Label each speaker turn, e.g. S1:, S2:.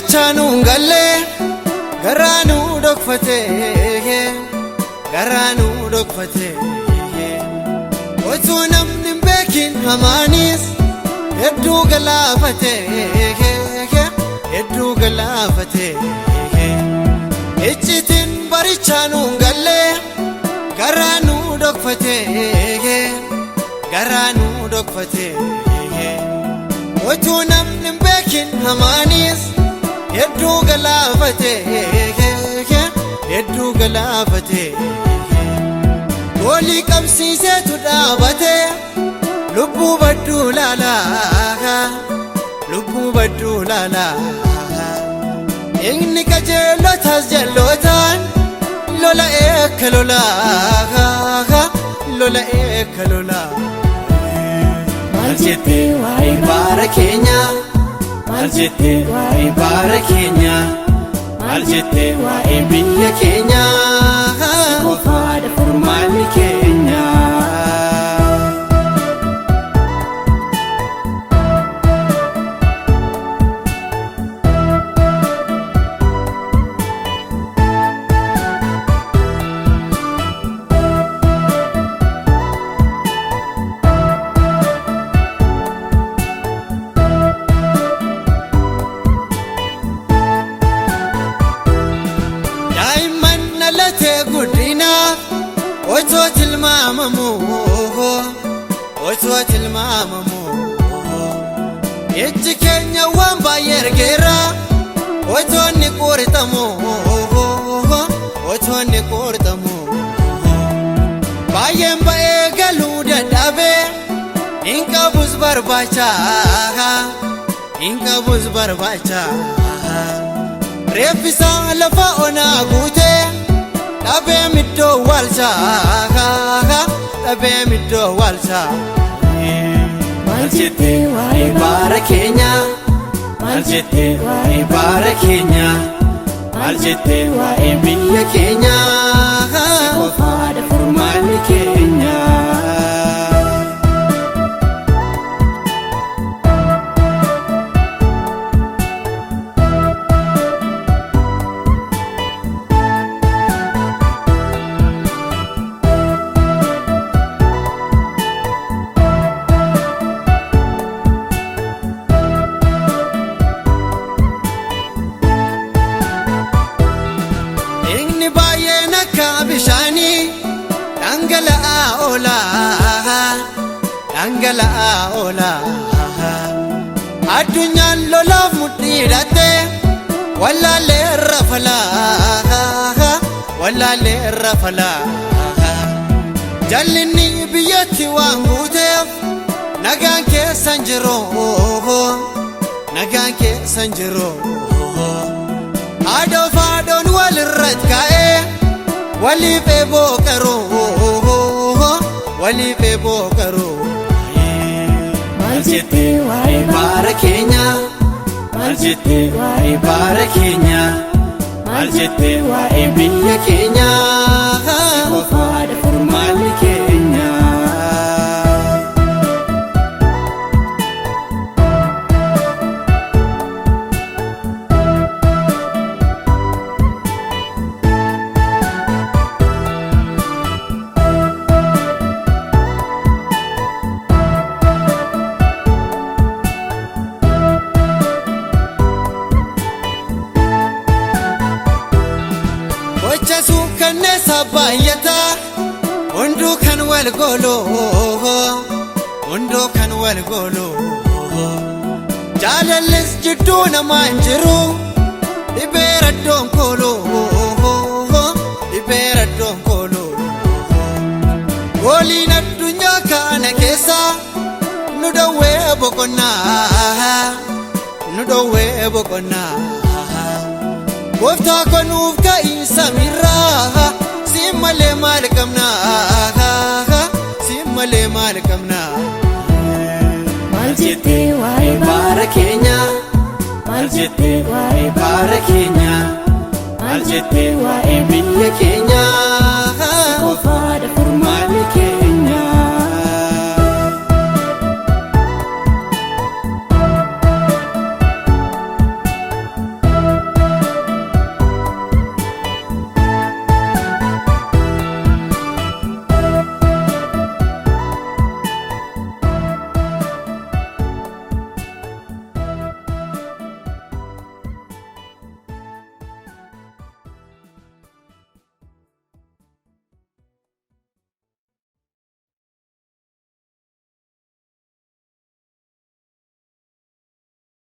S1: barichaanuu galee garaanuu dhokfatee garaanuu dhokfatee otuu namni hin beekin hamaanis hedduu galaafatee hedduu galaafatee icciitiin barichaanuu galee garaanuu dhokfatee garaanuu dhokfatee otuu namni hin beekin hamaanis hedduu galaafatee hedduu galaafatee goolii qabsiiseetu dhaabatee lubbuu badduu laalaa lubbuu badduu laalaa inni qajeelotaas jalootaan lola eekka lolaa lola eekka lolaa maal jettee waa'ee baara keenyaa maal jettee waa'ee baara keenyaa maal jettee waa'ee biyya keenyaa qofaadha furmaanni keenyaa. Otoo tilmaamamu ejji keenya waan baay'ee argeera otoo inni qorxamu otoo inni qorxamu baay'een ba'ee galuu dadhabee hin qabus barbaacha hin qabus barbaacha reeffisaa lafa onaa guutee dhabee middoo waalcha dhabee middoo waalcha maal jettee waa'ee baara keenyaa maal jettee waa'ee baara keenyaa maal jettee waa'ee biyya keenyaa qofaadha furmaanni keenyaa. Dhangala'aa oolaa addunyaan lolaaf mudhii hidhattee wallaalee irra falaa wallaalee irra falaa jallinni biyyatti waan guuteef nagaan keessan jiroo nagaan keessan jiroo haadhoof haadhoon walirratti ka'ee waliif eeboo qaroo waliif eeboo qaroo. Maal jettee waa'ee baara keenyaa maal jettee waa'ee baara keenyaa maal jettee waa'ee biyya keenyaa qofaadha furmaanni keenyaa. Kanneessa baay'ataa hunduu kan wal gooloo hunduu kan wal gooloo jaalallis jidduu namaa hin jiru dhibee raddoon kooloo dhibee raddoon kooloo gooliin addunyaa kana keessa nu dhowwee boqonnaa nu dhowwee boqonnaa. Gooftaa konuuf ka'ii samiirraa si malee maal qabnaa si malee maal qabnaa. Maal jettee waa'ee baara keenyaa maal jettee waa'ee baara keenyaa maal jettee waa'ee biyya keenyaa.